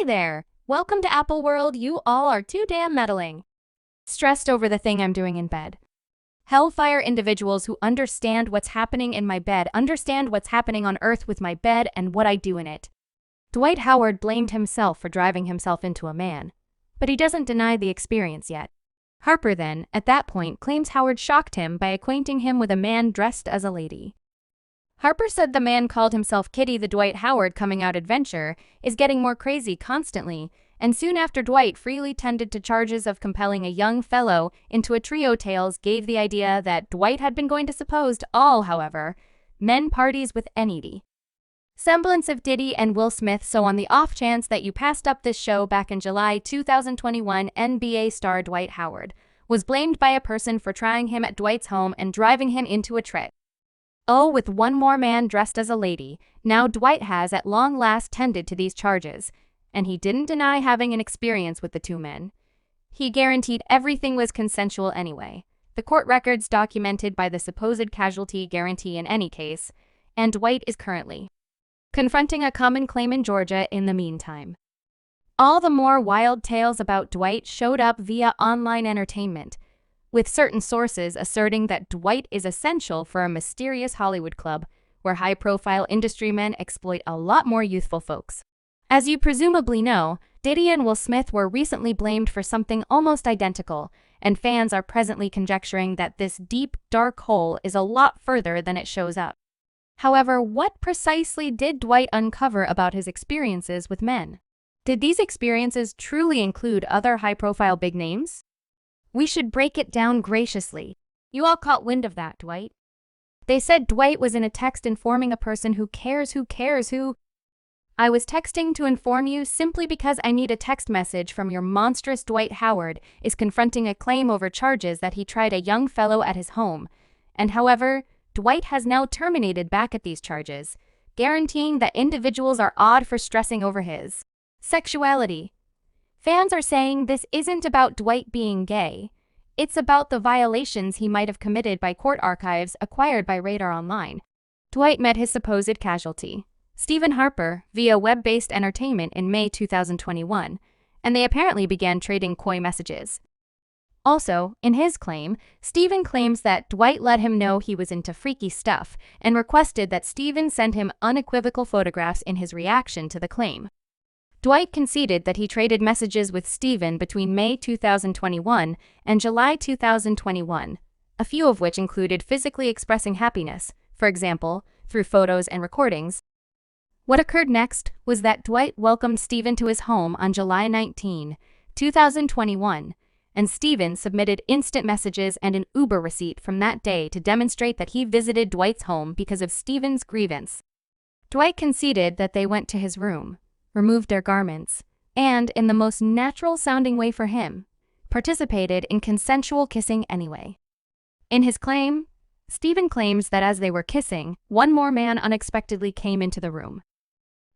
there! Welcome to Apple World, you all are too damn meddling. Stressed over the thing I'm doing in bed. Hellfire individuals who understand what's happening in my bed understand what's happening on Earth with my bed and what I do in it. Dwight Howard blamed himself for driving himself into a man, but he doesn't deny the experience yet. Harper then, at that point, claims Howard shocked him by acquainting him with a man dressed as a lady. Harper said the man called himself Kitty. The Dwight Howard coming out adventure is getting more crazy constantly, and soon after Dwight freely tended to charges of compelling a young fellow into a trio. Tales gave the idea that Dwight had been going to supposed all, however, men parties with any semblance of Diddy and Will Smith. So on the off chance that you passed up this show back in July 2021, NBA star Dwight Howard was blamed by a person for trying him at Dwight's home and driving him into a trip. Oh, with one more man dressed as a lady. Now Dwight has at long last tended to these charges, and he didn't deny having an experience with the two men. He guaranteed everything was consensual anyway. The court records documented by the supposed casualty guarantee in any case, and Dwight is currently confronting a common claim in Georgia in the meantime. All the more wild tales about Dwight showed up via online entertainment, with certain sources asserting that Dwight is essential for a mysterious Hollywood club where high-profile industry men exploit a lot more youthful folks. As you presumably know, Diddy and Will Smith were recently blamed for something almost identical, and fans are presently conjecturing that this deep, dark hole is a lot further than it shows up. However, what precisely did Dwight uncover about his experiences with men? Did these experiences truly include other high-profile big names? We should break it down graciously. You all caught wind of that, Dwight. They said Dwight was in a text informing a person who cares who. I was texting to inform you simply because I need a text message from your monstrous Dwight Howard is confronting a claim over charges that he tried a young fellow at his home. And however, Dwight has now terminated back at these charges, guaranteeing that individuals are odd for stressing over his sexuality. Fans are saying this isn't about Dwight being gay. It's about the violations he might have committed by court archives acquired by Radar Online. Dwight met his supposed casualty, Stephen Harper, via web-based entertainment in May 2021, and they apparently began trading coy messages. Also, in his claim, Stephen claims that Dwight let him know he was into freaky stuff and requested that Stephen send him unequivocal photographs in his reaction to the claim. Dwight conceded that he traded messages with Stephen between May 2021 and July 2021, a few of which included physically expressing happiness, for example, through photos and recordings. What occurred next was that Dwight welcomed Stephen to his home on July 19, 2021, and Stephen submitted instant messages and an Uber receipt from that day to demonstrate that he visited Dwight's home because of Stephen's grievance. Dwight conceded that they went to his room, removed their garments, and, in the most natural-sounding way for him, participated in consensual kissing anyway. In his claim, Stephen claims that as they were kissing, one more man unexpectedly came into the room.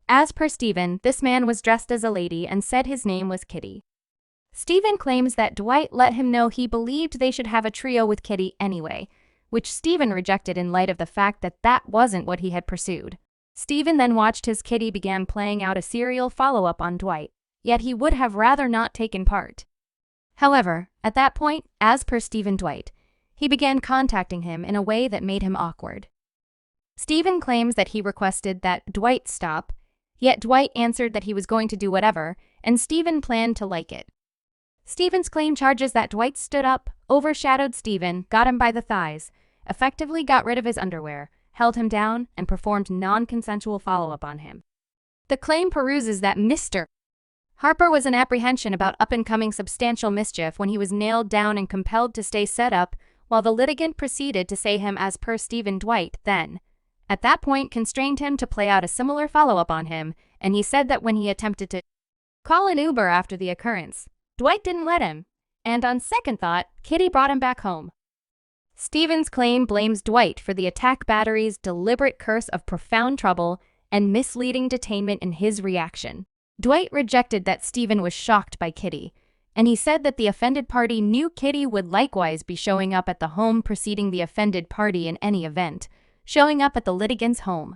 As per Stephen, this man was dressed as a lady and said his name was Kitty. Stephen claims that Dwight let him know he believed they should have a trio with Kitty anyway, which Stephen rejected in light of the fact that that wasn't what he had pursued. Stephen then watched as Kitty began playing out a serial follow-up on Dwight, yet he would have rather not taken part. However, at that point, as per Stephen Dwight, he began contacting him in a way that made him awkward. Stephen claims that he requested that Dwight stop, yet Dwight answered that he was going to do whatever, and Stephen planned to like it. Stephen's claim charges that Dwight stood up, overshadowed Stephen, got him by the thighs, effectively got rid of his underwear, held him down, and performed non-consensual follow-up on him. The claim peruses that Mr. Harper was in apprehension about up-and-coming substantial mischief when he was nailed down and compelled to stay set up, while the litigant proceeded to say him as per Stephen Dwight then, at that point, constrained him to play out a similar follow-up on him, and he said that when he attempted to call an Uber after the occurrence, Dwight didn't let him, and on second thought, Kitty brought him back home. Stephen's claim blames Dwight for the attack battery's deliberate curse of profound trouble and misleading detainment in his reaction. Dwight rejected that Stephen was shocked by Kitty, and he said that the offended party knew Kitty would likewise be showing up at the home preceding the offended party in any event, showing up at the litigant's home.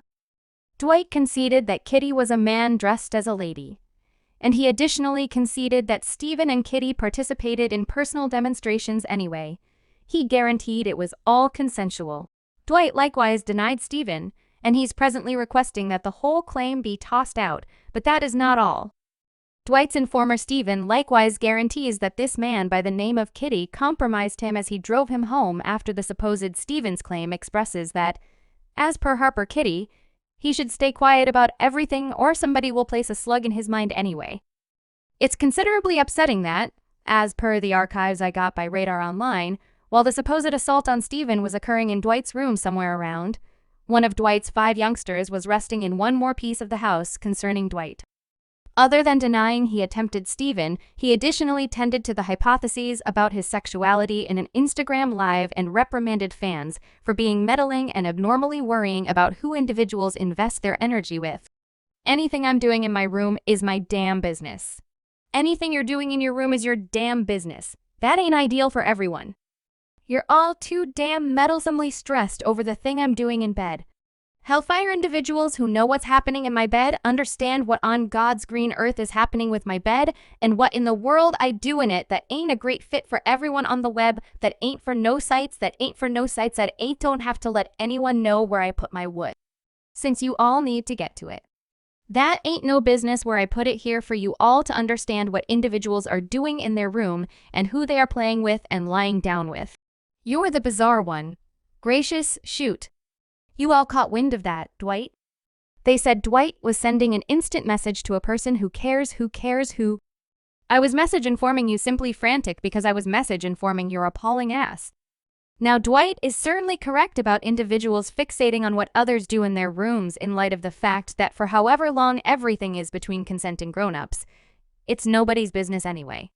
Dwight conceded that Kitty was a man dressed as a lady. And he additionally conceded that Stephen and Kitty participated in personal demonstrations anyway. He guaranteed it was all consensual. Dwight likewise denied Stephen, and he's presently requesting that the whole claim be tossed out, but that is not all. Dwight's informer Stephen likewise guarantees that this man by the name of Kitty compromised him as he drove him home after the supposed Stephen's claim expresses that, as per Harper Kitty, he should stay quiet about everything or somebody will place a slug in his mind anyway. It's considerably upsetting that, as per the archives I got by Radar Online, while the supposed assault on Stephen was occurring in Dwight's room somewhere around, one of Dwight's 5 youngsters was resting in one more piece of the house concerning Dwight. Other than denying he attempted Stephen, he additionally tended to the hypotheses about his sexuality in an Instagram live and reprimanded fans for being meddling and abnormally worrying about who individuals invest their energy with. Anything I'm doing in my room is my damn business. Anything you're doing in your room is your damn business. That ain't ideal for everyone. You're all too damn meddlesomely stressed over the thing I'm doing in bed. Hellfire individuals who know what's happening in my bed understand what on God's green earth is happening with my bed and what in the world I do in it that ain't a great fit for everyone on the web, that ain't for no sites, that ain't don't have to let anyone know where I put my wood. Since you all need to get to it. That ain't no business where I put it here for you all to understand what individuals are doing in their room and who they are playing with and lying down with. You're the bizarre one. Gracious, shoot. You all caught wind of that, Dwight. They said Dwight was sending an instant message to a person who cares who. I was message informing you simply frantic because I was message informing your appalling ass. Now Dwight is certainly correct about individuals fixating on what others do in their rooms in light of the fact that for however long everything is between consenting grown-ups, it's nobody's business anyway.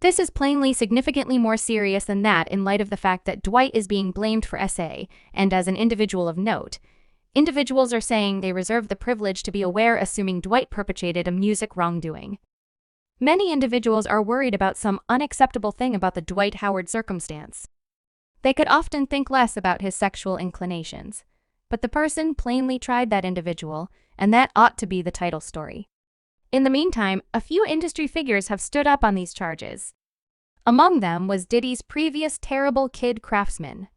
This is plainly significantly more serious than that in light of the fact that Dwight is being blamed for SA, and as an individual of note, individuals are saying they reserve the privilege to be aware assuming Dwight perpetrated a music wrongdoing. Many individuals are worried about some unacceptable thing about the Dwight Howard circumstance. They could often think less about his sexual inclinations, but the person plainly tried that individual, and that ought to be the title story. In the meantime, a few industry figures have stood up on these charges. Among them was Diddy's previous terrible kid craftsman,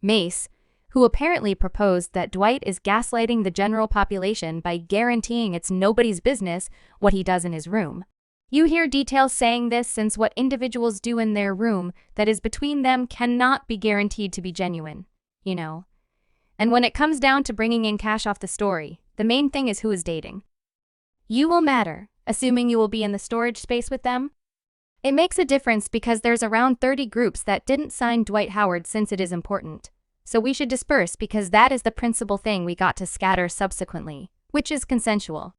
Mace, who apparently proposed that Dwight is gaslighting the general population by guaranteeing it's nobody's business what he does in his room. You hear details saying this since what individuals do in their room that is between them cannot be guaranteed to be genuine, you know. And when it comes down to bringing in cash off the story, the main thing is who is dating. You will matter, assuming you will be in the storage space with them. It makes a difference because there's around 30 groups that didn't sign Dwight Howard since it is important. So we should disperse because that is the principal thing we got to scatter subsequently, which is consensual.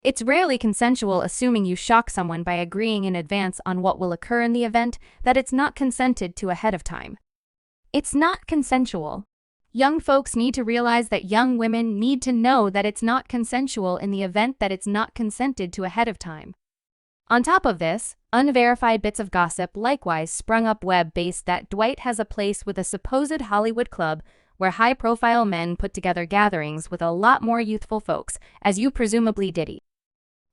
It's rarely consensual assuming you shock someone by agreeing in advance on what will occur in the event that it's not consented to ahead of time. It's not consensual. Young folks need to realize that young women need to know that it's not consensual in the event that it's not consented to ahead of time. On top of this, unverified bits of gossip likewise sprung up web-based that Dwight has a place with a supposed Hollywood club where high-profile men put together gatherings with a lot more youthful folks, as you presumably Diddy.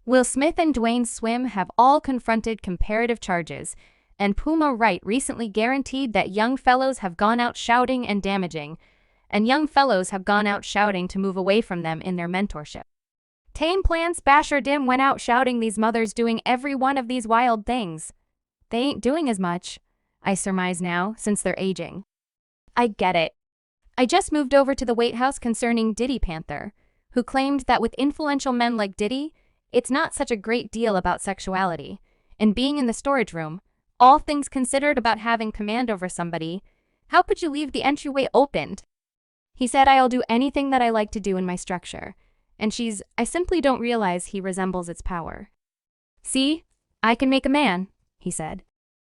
Will Smith and Dwayne Swim have all confronted comparative charges, and Puma Wright recently guaranteed that young fellows have gone out shouting and damaging, and young fellows have gone out shouting to move away from them in their mentorship. Tame Plants Basher Dim went out shouting these mothers doing every one of these wild things. They ain't doing as much, I surmise now, since they're aging. I get it. I just moved over to the White House concerning Diddy Panther, who claimed that with influential men like Diddy, it's not such a great deal about sexuality, and being in the storage room, all things considered about having command over somebody, how could you leave the entryway opened? He said I'll do anything that I like to do in my structure, and I simply don't realize he resembles its power. See, I can make a man, he said.